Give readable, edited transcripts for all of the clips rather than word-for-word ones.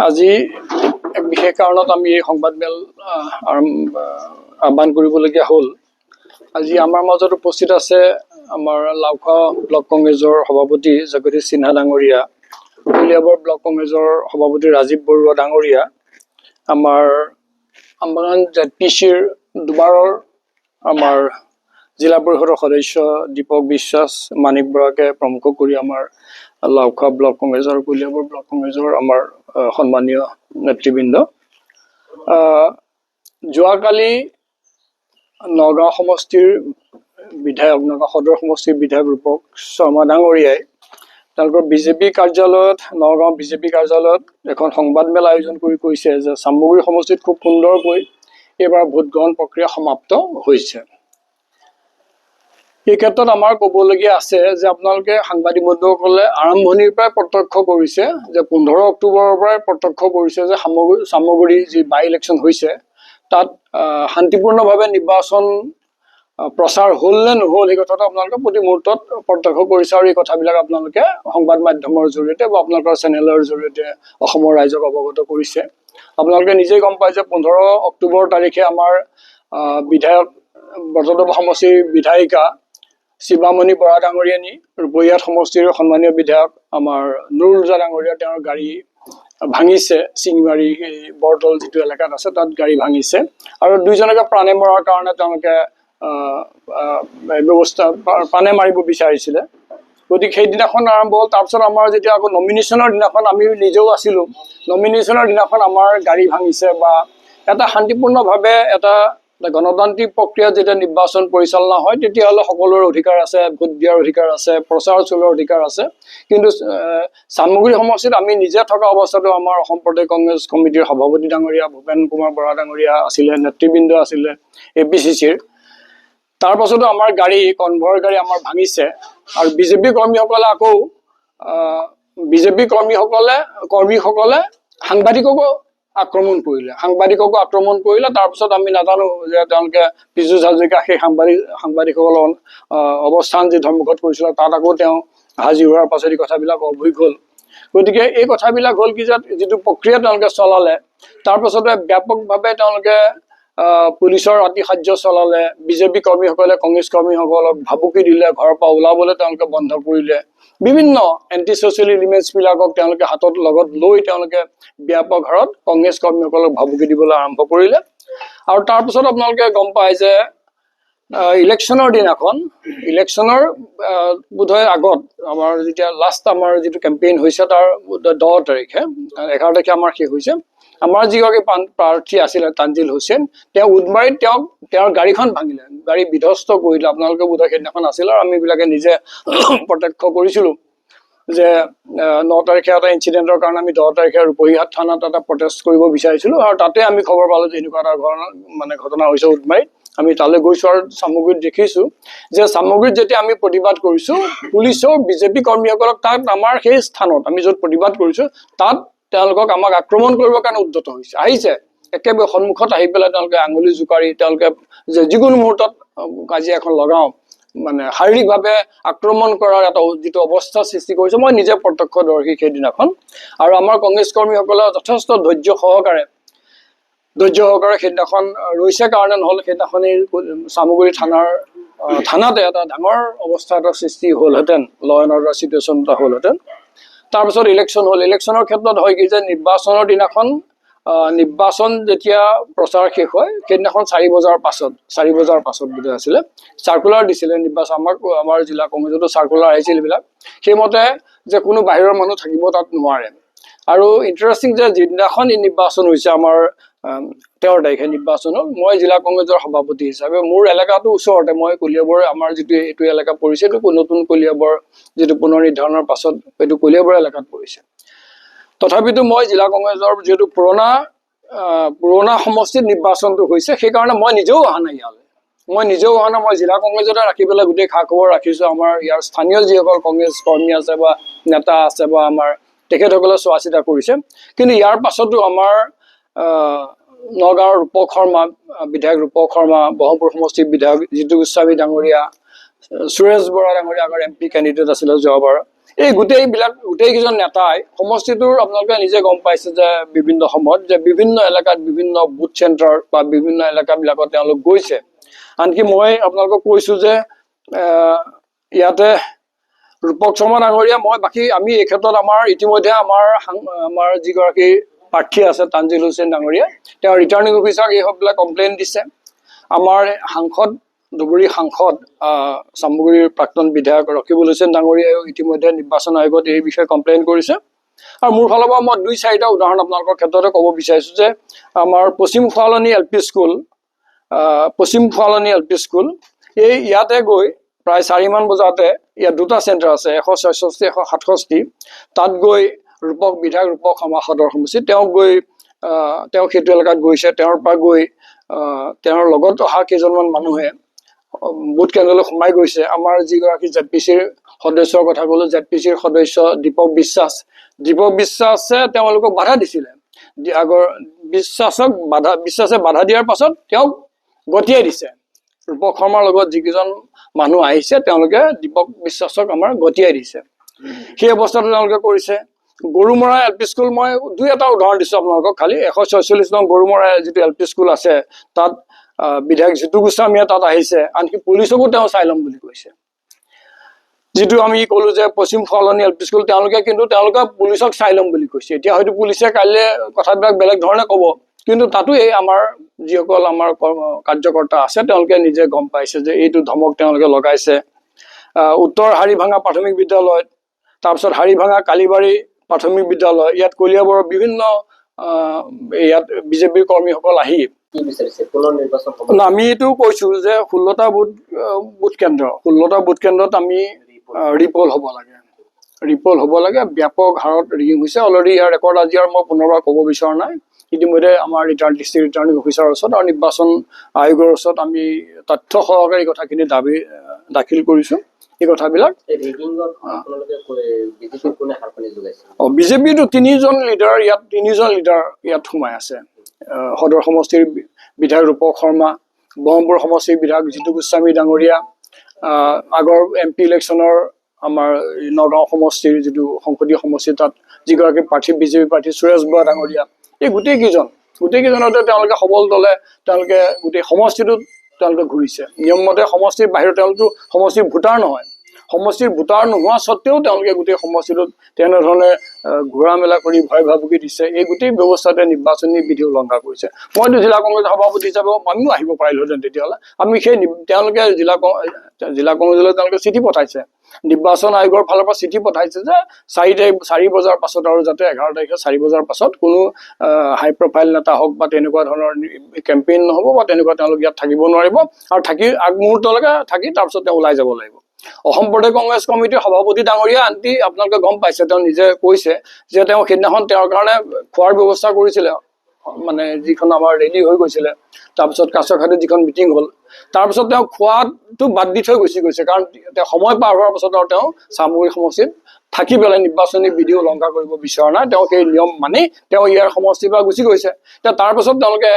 আজি এক বিশেষ কাৰণত আমি এই সংবাদমেল আহ্বান কৰিবলগীয়া হ'ল। আজি আমাৰ মাজত উপস্থিত আছে আমাৰ লাউখোৱা ব্লক কংগ্ৰেছৰ সভাপতি জগদীশ সিনহা ডাঙৰীয়া, কলিয়াবৰ ব্লক কংগ্ৰেছৰ সভাপতি ৰাজীৱ বৰুৱা ডাঙৰীয়া, আমাৰ আমবাগান ZPCৰ দুবাৰৰ আমাৰ জিলা পৰিষদৰ সদস্য দীপক বিশ্বাস, মানিক বৰাকে প্ৰমুখ কৰি আমাৰ লাউখোৱা ব্লক কংগ্ৰেছৰ কলিয়াবৰ ব্লক কংগ্ৰেছৰ আমাৰ সন্মানীয় নেতৃবৃন্দ। যোৱাকালি নগাঁও সমষ্টিৰ বিধায়ক, নগাঁও সদৰ সমষ্টিৰ বিধায়ক ৰূপক শৰ্মা ডাঙৰীয়াই তেওঁলোকৰ বিজেপি কাৰ্যালয়ত, নগাঁও বিজেপি কাৰ্যালয়ত এখন সংবাদমেল আয়োজন কৰি কৈছে যে চামগুৰি সমষ্টিত খুব সুন্দৰকৈ এইবাৰ ভোট গ্ৰহণ প্ৰক্ৰিয়া সমাপ্ত হৈছে। এই ক্ষেত্ৰত আমাৰ ক'বলগীয়া আছে যে আপোনালোকে সাংবাদিক বন্ধুসকলে আৰম্ভণিৰ পৰাই প্ৰত্যক্ষ কৰিছে যে 15 অক্টোবৰৰ পৰাই প্ৰত্যক্ষ কৰিছে যে চামগুৰি যি বাই ইলেকশ্যন হৈছে তাত শান্তিপূৰ্ণভাৱে নিৰ্বাচন প্ৰচাৰ হ'ল নে নহ'ল এই কথাটো আপোনালোকে প্ৰতি মুহূৰ্তত প্ৰত্যক্ষ কৰিছে, আৰু এই কথাবিলাক আপোনালোকে সংবাদ মাধ্যমৰ জৰিয়তে বা আপোনালোকৰ চেনেলৰ জৰিয়তে অসমৰ ৰাইজক অৱগত কৰিছে। আপোনালোকে নিজেই গম পায় যে 15 অক্টোবৰ তাৰিখে আমাৰ বিধায়ক ব্ৰজদেৱ সমষ্টিৰ বিধায়িকা শিৱামণি বৰা ডাঙৰীয়ানী, ৰূপহীয়াত সমষ্টিৰ সন্মানীয় বিধায়ক আমাৰ নুৰুলজা ডাঙৰীয়া, তেওঁৰ গাড়ী ভাঙিছে। চিঙিমাৰী বৰতল যিটো এলেকাত আছে তাত গাড়ী ভাঙিছে, আৰু দুইজনকে প্ৰাণে মৰাৰ কাৰণে তেওঁলোকে ব্যৱস্থা প্ৰাণে মাৰিব বিচাৰিছিলে। গতিকে সেইদিনাখন আৰম্ভ হ'ল। তাৰপিছত আমাৰ যেতিয়া আকৌ নমিনেশ্যনৰ দিনাখন আমি নিজেও আছিলোঁ, নমিনেশ্যনৰ দিনাখন আমাৰ গাড়ী ভাঙিছে বা এটা শান্তিপূৰ্ণভাৱে এটা গণতান্ত্ৰিক প্ৰক্ৰিয়াত যেতিয়া নিৰ্বাচন পৰিচালনা হয় তেতিয়াহ'লে সকলোৰে অধিকাৰ আছে, ভোট দিয়াৰ অধিকাৰ আছে, প্ৰচাৰ চলোৱাৰ অধিকাৰ আছে। কিন্তু চামগুৰি সমষ্টিত আমি নিজে থকা অৱস্থাতো আমাৰ অসম প্ৰদেশ কংগ্ৰেছ কমিটিৰ সভাপতি ডাঙৰীয়া ভূপেন কুমাৰ বৰা ডাঙৰীয়া আছিলে, নেতৃবৃন্দ আছিলে APCCৰ। তাৰ পাছতো আমাৰ গাড়ী, কনভয়ৰ গাড়ী আমাৰ ভাঙিছে, আৰু বিজেপি কৰ্মীসকলে আকৌ কৰ্মীসকলে সাংবাদিককো আক্ৰমণ কৰিলে। তাৰপিছত আমি নাজানো যে তেওঁলোকে পীযুষ হাজৰিকা সেই সাংবাদিকসকলৰ অৱস্থান যি ধৰ্মঘট কৰিছিলে তাত আকৌ তেওঁ হাজিৰ হোৱাৰ পাছত এই কথাবিলাক অভুগ হ'ল। গতিকে এই কথাবিলাক হ'ল কি যে যিটো প্ৰক্ৰিয়া তেওঁলোকে চলালে তাৰপাছতে ব্যাপকভাৱে তেওঁলোকে পুলিচৰ আতিশায্য চলালে, বিজেপি কৰ্মীসকলে কংগ্ৰেছ কৰ্মীসকলক ভাবুকি দিলে, ঘৰৰ পৰা ওলাবলৈ তেওঁলোকে বন্ধ কৰিলে, বিভিন্ন এণ্টি ছ'চিয়েল এলিমেণ্টছবিলাকক তেওঁলোকে হাতত লগত লৈ তেওঁলোকে ব্যাপক হাৰত কংগ্ৰেছ কৰ্মীসকলক ভাবুকি দিবলৈ আৰম্ভ কৰিলে। আৰু তাৰপিছত আপোনালোকে গম পায় যে ইলেকশ্যনৰ দিনাখন, ইলেকশ্যনৰ বোধহয় আগত আমাৰ যেতিয়া লাষ্ট আমাৰ যিটো কেম্পেইন হৈছে তাৰ 10 তাৰিখে, 11 তাৰিখে আমাৰ শেষ হৈছে। আমাৰ যিগৰাকী প্ৰাৰ্থী আছিলে তানজিল হুছেইন, তেওঁ উদমাৰীত তেওঁৰ গাড়ীখন ভাঙিলে, গাড়ী বিধ্বস্ত কৰিলে। আপোনালোকে বোধহয় সেইদিনাখন আছিল, আৰু আমিবিলাকে নিজে প্ৰত্যক্ষ কৰিছিলোঁ যে 9 তাৰিখে এটা ইনচিডেণ্টৰ কাৰণে আমি 10 তাৰিখে ৰূপহীহাট থানাত এটা প্ৰটেষ্ট কৰিব বিচাৰিছিলোঁ, আৰু তাতে আমি খবৰ পালোঁ যে এনেকুৱা এটা ঘটনা হৈছে উদমাৰীত। আমি তালৈ গৈছোঁ আৰু চামগুৰিত দেখিছোঁ যে চামগুৰিত যেতিয়া আমি প্ৰতিবাদ কৰিছোঁ, পুলিচৰ বিজেপি কৰ্মীসকলক তাত আমাৰ সেই স্থানত আমি য'ত প্ৰতিবাদ কৰিছোঁ তাত তেওঁলোকক আমাক আক্ৰমণ কৰিবৰ কাৰণে উদ্যত আহিছে। একেবাৰে সন্মুখত আহি পেলাই তেওঁলোকে আঙুলি জোকাৰি তেওঁলোকে যে যিকোনো মুহূৰ্তত কাজিয়া এখন লগাওঁ, মানে শাৰীৰিকভাৱে আক্ৰমণ কৰাৰ এটা যিটো অৱস্থা সৃষ্টি কৰিছে, মই নিজে প্ৰত্যক্ষদৰ্শী সেইদিনাখন। আৰু আমাৰ কংগ্ৰেছ কৰ্মীসকলে যথেষ্ট ধৈৰ্য সহকাৰে সেইদিনাখন ৰৈছে কাৰণে নহ'ল সেইদিনাখনেই চামগুৰি থানাতে এটা ডাঙৰ অৱস্থা এটা সৃষ্টি হ'লহেঁতেন, ল এণ্ড অৰ্ডাৰ চিটুৱেশ্যন এটা হ'লহেঁতেন। তাৰপিছত ইলেকশ্যন হ'ল। ইলেকশ্যনৰ ক্ষেত্ৰত হয় কি যে নিৰ্বাচনৰ দিনাখন, নিৰ্বাচন যেতিয়া প্ৰচাৰ শেষ হয় সেইদিনাখন 4 বজাৰ পাছত বোধহয় আছিলে, চাৰ্কুলাৰ দিছিলে নিৰ্বাচন, আমাৰ জিলা কংগ্ৰেছতো চাৰ্কুলাৰ আহিছিল এইবিলাক, সেইমতে যে কোনো বাহিৰৰ মানুহ থাকিব তাত নোৱাৰে। আৰু ইণ্টাৰেষ্টিং যে যিদিনাখন এই নিৰ্বাচন হৈছে, আমাৰ 13 তাৰিখে নিৰ্বাচন হ'ল, মই জিলা কংগ্ৰেছৰ সভাপতি হিচাপে মোৰ এলেকাটো ওচৰতে, মই কলিয়াবৰ, আমাৰ যিটো এইটো এলেকা পৰিছে এইটো নতুন কলিয়াবৰ যিটো পুনৰ নিৰ্ধাৰণৰ পাছত এইটো কলিয়াবৰ এলেকাত পৰিছে। তথাপিতো মই জিলা কংগ্ৰেছৰ যিহেতু পুৰণা সমষ্টিত নিৰ্বাচনটো হৈছে সেইকাৰণে মই নিজেও অহা নাই ইয়ালৈ, মই জিলা কংগ্ৰেছতে ৰাখি পেলাই গোটেই খা খবৰ ৰাখিছোঁ। আমাৰ ইয়াৰ স্থানীয় যিসকল কংগ্ৰেছ কৰ্মী আছে বা নেতা আছে বা আমাৰ তেখেতসকলে চোৱা চিতা কৰিছে। কিন্তু ইয়াৰ পাছতো আমাৰ নগাঁৱৰ বিধায়ক ৰূপক শৰ্মা, ব্ৰহ্মপুৰ সমষ্টিৰ বিধায়ক জিতু গোস্বামী ডাঙৰীয়া, সুৰেশ বৰা ডাঙৰীয়া আগৰ MP কেণ্ডিডেট আছিলে যোৱাবাৰ, এই গোটেইকেইজন নেতাই সমষ্টিটোৰ আপোনালোকে নিজে গম পাইছে যে বিভিন্ন সময়ত যে বিভিন্ন এলেকাত বিভিন্ন বুথ চেণ্টাৰ বা বিভিন্ন এলেকাবিলাকত তেওঁলোক গৈছে। আনকি মই আপোনালোকক কৈছো যে ইয়াতে ৰূপক শৰ্মা ডাঙৰীয়া আমি এই ক্ষেত্ৰত আমাৰ ইতিমধ্যে আমাৰ যিগৰাকী প্ৰাৰ্থী আছে তানজিল হুছেইন ডাঙৰীয়া, তেওঁ ৰিটাৰ্ণিং অফিচাৰক এই সববিলাক কমপ্লেইন দিছে। আমাৰ ধুবুৰী সাংসদ চামগুৰিৰ প্ৰাক্তন বিধায়ক ৰকিবুল হুছেইন ডাঙৰীয়াও ইতিমধ্যে নিৰ্বাচন আয়োগত এই বিষয়ে কমপ্লেইন কৰিছে। আৰু মোৰ ফালৰ পৰা মই 2-4টা উদাহৰণ আপোনালোকৰ ক্ষেত্ৰতে ক'ব বিচাৰিছোঁ যে আমাৰ পশ্চিম ফুৱালনি এল পি স্কুল ইয়াতে গৈ প্ৰায় 4মান বজাতে ইয়াত 2টা চেণ্টাৰ আছে, 166, 167। তাত গৈ বিধায়ক ৰূপক শৰ্মা সদৰ সমষ্টি তেওঁ সেইটো এলেকাত গৈছে। তেওঁৰ পৰা গৈ তেওঁৰ লগত অহা কেইজনমান মানুহে বুথ কেন্দ্ৰলৈ সোমাই গৈছে। আমাৰ যিগৰাকী জেডপিচিৰ সদস্যৰ কথা ক'লো, জেডপিচিৰ সদস্য দীপক বিশ্বাসে তেওঁলোকক বাধা দিছিলে। বিশ্বাসে বাধা দিয়াৰ পাছত তেওঁক গতিয়াই দিছে। ৰূপক শৰ্মাৰ লগত যিকেইজন মানুহ আহিছে তেওঁলোকে দীপক বিশ্বাসক আমাৰ গতিয়াই দিছে। সেই অৱস্থাটো তেওঁলোকে কৰিছে। গৰুমৰা এল পি স্কুল মই 2-এটা উদাহৰণ দিছোঁ আপোনালোকক খালি। 146 নং গৰুমৰা যিটো এল পি স্কুল আছে তাত বিধায়ক জিতু গোস্বামীয়ে তাত আহিছে। আনকি পুলিচকো তেওঁ চাই ল'ম বুলি কৈছে। যিটো আমি ক'লো যে পশ্চিম ফুৱালনি এল পি স্কুল তেওঁলোকে পুলিচক চাই ল'ম বুলি কৈছে। এতিয়া হয়তো পুলিচে কাইলৈ কথাবিলাক বেলেগ ধৰণে ক'ব, কিন্তু তাতো আমাৰ যিসকল আমাৰ কাৰ্যকৰ্তা আছে তেওঁলোকে নিজে গম পাইছে যে এইটো ধমক তেওঁলোকে লগাইছে। উত্তৰ হাৰিভাঙা প্ৰাথমিক বিদ্যালয়ত, তাৰপিছত হাৰিভাঙা কালিবাৰী প্ৰাথমিক বিদ্যালয়, ইয়াত কলিয়াবৰৰ বিভিন্ন ইয়াত বিজেপিৰ কৰ্মীসকল আহি আমি এইটো কৈছো যে 16টা বুথ কেন্দ্ৰত আমি ৰিপল হ'ব লাগে। ব্যাপক হাৰত ৰিং হৈছে অলৰেডি। ইয়াৰ ৰেকৰ্ড আজি আৰু মই পুনৰবাৰ ক'ব বিচৰা নাই। ইতিমধ্যে আমাৰ ডিষ্ট্ৰিক্ট ৰিটাৰ্ণিং অফিচাৰৰ ওচৰত আৰু নিৰ্বাচন আয়োগৰ ওচৰত আমি তথ্য সহকাৰে এই কথাখিনি দাখিল কৰিছোঁ। এই কথাবিলাক বিজেপিটো 3জন লিডাৰ ইয়াত সোমাই আছে। সদৰ সমষ্টিৰ বিধায়ক ৰূপক শৰ্মা, ব্ৰহ্মপুৰ সমষ্টিৰ বিধায়ক জিতু গোস্বামী ডাঙৰীয়া, আগৰ MP ইলেকশ্যনৰ আমাৰ নগাঁও সমষ্টিৰ যিটো সংসদীয় সমষ্টি তাত যিগৰাকী বিজেপি প্ৰাৰ্থী সুৰেশ বৰা ডাঙৰীয়া, এই গোটেইকেইজনতে তেওঁলোকে সবল দলে তেওঁলোকে গোটেই সমষ্টিটোত তেওঁলোকে ঘূৰিছে। নিয়মমতে সমষ্টিৰ বাহিৰত তেওঁলোকতো সমষ্টিৰ ভোটাৰ নহয়। সমষ্টিৰ ভোটাৰ নোহোৱা স্বত্বেও তেওঁলোকে গোটেই সমষ্টিটোত তেনেধৰণে ঘূৰা মেলা কৰি ভয় ভাবুকি দিছে। এই গোটেই ব্যৱস্থাতে নিৰ্বাচনী বিধি উলংঘা কৰিছে। মইতো জিলা কংগ্ৰেছৰ সভাপতি হিচাপে আমিও আহিব পাৰিলোহেঁতেন। তেতিয়াহ'লে আমি তেওঁলোকে জিলা কংগ্ৰেছলৈ তেওঁলোকে চিঠি পঠাইছে। নিৰ্বাচন আয়োগৰ ফালৰ পৰা চিঠি পঠাইছে যে 4 বজাৰ পাছত আৰু যাতে 11 তাৰিখে 4 বজাৰ পাছত কোনো হাই প্ৰফাইল নেতা হওক বা তেনেকুৱা ধৰণৰ কেম্পেইন নহ'ব বা তেনেকুৱা তেওঁলোক ইয়াত থাকিব নোৱাৰিব আৰু আগমুহূৰ্তলৈকে থাকি তাৰপিছত তেওঁ ওলাই যাব লাগিব। অসম প্ৰদেশ কংগ্ৰেছ কমিটিৰ সভাপতি ডাঙৰীয়া আনকি আপোনালোকে গম পাইছে, তেওঁ নিজে কৈছে যে তেওঁ সেইদিনাখন তেওঁৰ কাৰণে খোৱাৰ ব্যৱস্থা কৰিছিলে। মানে যিখন আমাৰ ৰেলী হৈ গৈছিলে, তাৰপিছত কাছৰঘাটত যিখন মিটিং হ'ল, তাৰপিছত তেওঁ খোৱাটো বাদ দি থৈ গৈছে। কাৰণ তেওঁ সময় পাৰ হোৱাৰ পাছত আৰু তেওঁ চামগুৰি সমষ্টিত থাকি পেলাই নিৰ্বাচনী বিধি উলংঘা কৰিব বিচৰা নাই। তেওঁ সেই নিয়ম মানি তেওঁ ইয়াৰ সমষ্টিৰ পৰা গুচি গৈছে। তাৰপাছত তেওঁলোকে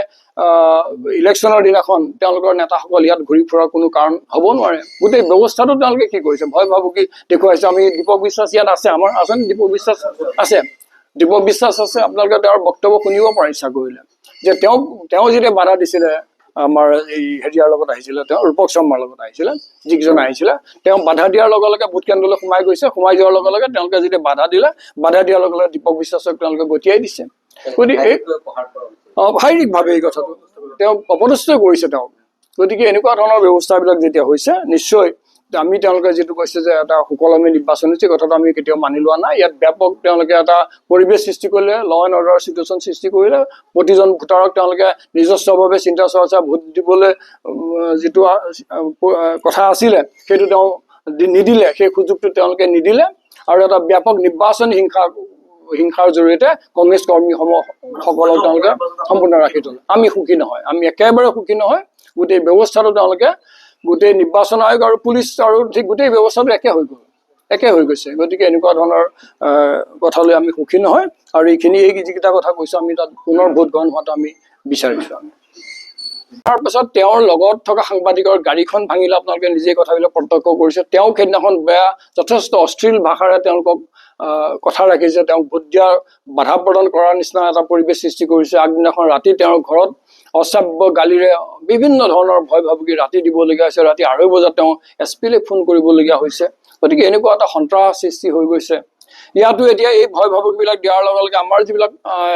ইলেকশ্যনৰ দিনাখন তেওঁলোকৰ নেতাসকল ইয়াত ঘূৰি ফুৰাৰ কোনো কাৰণ হ'ব নোৱাৰে। গোটেই ব্যৱস্থাটো তেওঁলোকে কি কৰিছে, ভয় ভাবুকি দেখুৱাইছে। আমি দীপক বিশ্বাস ইয়াত আছে, আমাৰ আছে দীপক বিশ্বাস আছে। আপোনালোকে তেওঁৰ বক্তব্য শুনিব পাৰে ইচ্ছা কৰিলে, যে তেওঁ যেতিয়া বাধা দিছিলে আমাৰ এই হেৰিয়াৰ লগত আহিছিলে, তেওঁ ৰূপক শৰ্মাৰ লগত আহিছিলে, যিকেইজন আহিছিলে, তেওঁ বাধা দিয়াৰ লগে লগে ভোট কেন্দ্ৰলৈ সোমাই যোৱাৰ লগে লগে তেওঁলোকে যেতিয়া বাধা দিয়াৰ লগে লগে দীপক বিশ্বাসক তেওঁলোকে গতিয়াই দিছে। গতিকে শাৰীৰিকভাৱে এই কথাটো তেওঁ অপদস্থ কৰিছে তেওঁক। গতিকে এনেকুৱা ধৰণৰ ব্যৱস্থাবিলাক যেতিয়া হৈছে, নিশ্চয় আমি তেওঁলোকে যিটো কৈছে যে এটা সুকলমে নিৰ্বাচন হৈছে, কথাটো আমি কেতিয়াও মানি লোৱা নাই। ইয়াত ব্যাপক তেওঁলোকে এটা পৰিৱেশ সৃষ্টি কৰিলে, ল এণ্ড অৰ্ডাৰ চিটুৱেশ্যন সৃষ্টি কৰিলে। প্ৰতিজন ভোটাৰক তেওঁলোকে নিজস্বভাৱে চিন্তা চৰ্চা ভোট দিবলৈ যিটো কথা আছিলে সেইটো তেওঁ নিদিলে, সেই সুযোগটো তেওঁলোকে নিদিলে। আৰু এটা ব্যাপক নিৰ্বাচনী হিংসাৰ জৰিয়তে কংগ্ৰেছ কৰ্মীসকলক তেওঁলোকে সম্পূৰ্ণ ৰাখি থ'লে। আমি সুখী নহয়, আমি একেবাৰে সুখী নহয়। গোটেই ব্যৱস্থাটো তেওঁলোকে গোটেই নিৰ্বাচন আয়োগ আৰু পুলিচ আৰু ঠিক গোটেই ব্যৱস্থাটো একে হৈ গৈছে। গতিকে এনেকুৱা ধৰণৰ কথালৈ আমি সুখী নহয়। আৰু এই যিকেইটা কথা কৈছোঁ আমি তাত পুনৰ ভোট গ্ৰহণ হোৱাটো আমি বিচাৰিছোঁ। তাৰপিছত তেওঁৰ লগত থকা সাংবাদিকৰ গাড়ীখন ভাঙিলে আপোনালোকে নিজেই কথাবিলাক প্ৰত্যক্ষ কৰিছে তেওঁ সেইদিনাখন যথেষ্ট অশ্লীল ভাষাৰে তেওঁলোকক কথা ৰাখিছে তেওঁক ভোট দিয়াৰ বাধা প্ৰদান কৰাৰ নিচিনা এটা পৰিৱেশ সৃষ্টি কৰিছে আগদিনাখন ৰাতি তেওঁৰ ঘৰত অশ্ৰাব্য গালিৰে বিভিন্ন ধৰণৰ ভয় ভাবুকি ৰাতি দিবলগীয়া হৈছে ৰাতি 2:30 বজাত তেওঁ SP-লে ফোন কৰিবলগীয়া হৈছে গতিকে এনেকুৱা এটা সন্ত্ৰাস সৃষ্টি হৈ গৈছে ইয়াতো এতিয়া এই ভয় ভাবুকিবিলাক দিয়াৰ লগে লগে আমাৰ যিবিলাক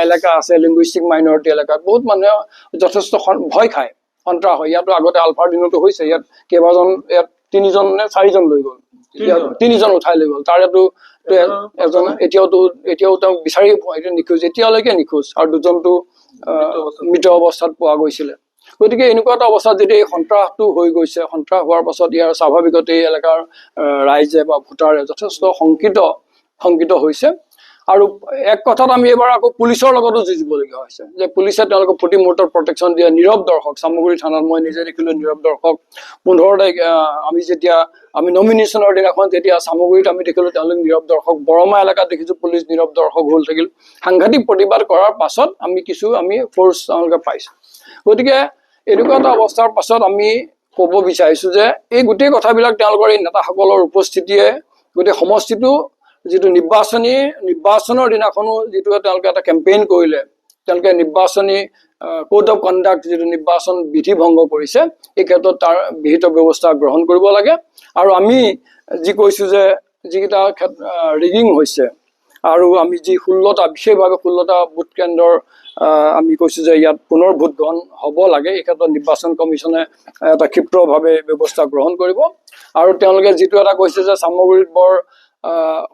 এলেকা আছে লিংগুইষ্টিক মাইনৰিটি এলেকাত বহুত মানুহে যথেষ্ট ভয় খায় সন্ত্ৰাস হয় ইয়াতো আগতে আলফাৰ দিনতো হৈছে ইয়াত কেইবাজন ইয়াত 3জন নে 4জন লৈ গ'ল 3জন উঠাই লৈ গ'ল তাৰেতো এজন এতিয়াও তেওঁ বিচাৰি নিখোজ এতিয়ালৈকে নিখোজ আৰু দুজনটো মৃত অৱস্থাত পোৱা গৈছিলে গতিকে এনেকুৱা এটা অৱস্থাত যেতিয়া এই সন্ত্ৰাসটো হৈ গৈছে সন্ত্ৰাস হোৱাৰ পাছত ইয়াৰ স্বাভাৱিকতে এই এলেকাৰ ৰাইজে বা ভোটাৰে যথেষ্ট শংকিত হৈছে আৰু এক কথাত আমি এবাৰ আকৌ পুলিচৰ লগতো যুঁজিবলগীয়া হৈছে যে পুলিচে তেওঁলোকক প্ৰতি মুহূৰ্তত প্ৰটেকশ্যন দিয়ে নীৰৱ দৰ্শক চামগুৰি থানাত মই নিজে দেখিলো নীৰৱ দৰ্শক 15 তাৰিখ আমি নমিনেশ্যনৰ দিনাখন যেতিয়া চামগুৰিত আমি দেখিলো তেওঁলোক নীৰৱ দৰ্শক বৰমা এলেকাত দেখিছো পুলিচ নীৰৱ দৰ্শক হ'ল থাকিল সাংঘাতিক প্ৰতিবাদ কৰাৰ পাছত আমি ফ'ৰ্চ তেওঁলোকে পাইছো গতিকে এনেকুৱা এটা অৱস্থাৰ পাছত আমি ক'ব বিচাৰিছো যে এই গোটেই কথাবিলাক তেওঁলোকৰ এই নেতাসকলৰ উপস্থিতিয়ে গোটেই সমষ্টিটো যিটো নিৰ্বাচনৰ দিনাখনো যিটো তেওঁলোকে এটা কেম্পেইন কৰিলে তেওঁলোকে নিৰ্বাচনী কোড অফ কণ্ডাক্ট যিটো নিৰ্বাচন বিধি ভংগ কৰিছে এই ক্ষেত্ৰত তাৰ বিহিত ব্যৱস্থা গ্ৰহণ কৰিব লাগে আৰু আমি যি কৈছো যে যিকেইটা ৰিগিং হৈছে আৰু আমি যি 16টা বিশেষভাৱে 16টা ভোট কেন্দ্ৰৰ আমি কৈছো যে ইয়াত পুনৰ ভোট গ্ৰহণ হ'ব লাগে এই ক্ষেত্ৰত নিৰ্বাচন কমিছনে এটা ক্ষিপ্ৰভাৱে ব্যৱস্থা গ্ৰহণ কৰিব আৰু তেওঁলোকে যিটো এটা কৈছে যে চামগুৰিত বৰ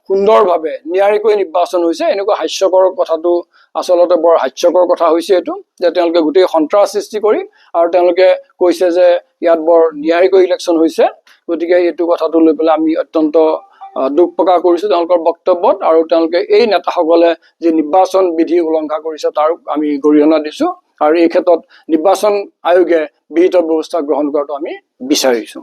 সুন্দৰভাৱে ন্যায়িকৈ নিৰ্বাচন হৈছে এনেকুৱা হাস্যকৰ কথাটো আচলতে বৰ হাস্যকৰ কথা হৈছে এইটো যে তেওঁলোকে গোটেই সন্ত্ৰাস সৃষ্টি কৰি আৰু তেওঁলোকে কৈছে যে ইয়াত বৰ ন্যায়িকৈ ইলেকশ্যন হৈছে গতিকে এইটো কথাটো লৈ পেলাই আমি অত্যন্ত দুখ প্ৰকাশ কৰিছো তেওঁলোকৰ বক্তব্যত আৰু তেওঁলোকে এই নেতাসকলে যি নিৰ্বাচন বিধি উলংঘা কৰিছে তাৰ আমি গৰিহণা দিছো আৰু এই ক্ষেত্ৰত নিৰ্বাচন আয়োগে বিহিত ব্যৱস্থা গ্ৰহণ কৰাটো আমি বিচাৰিছো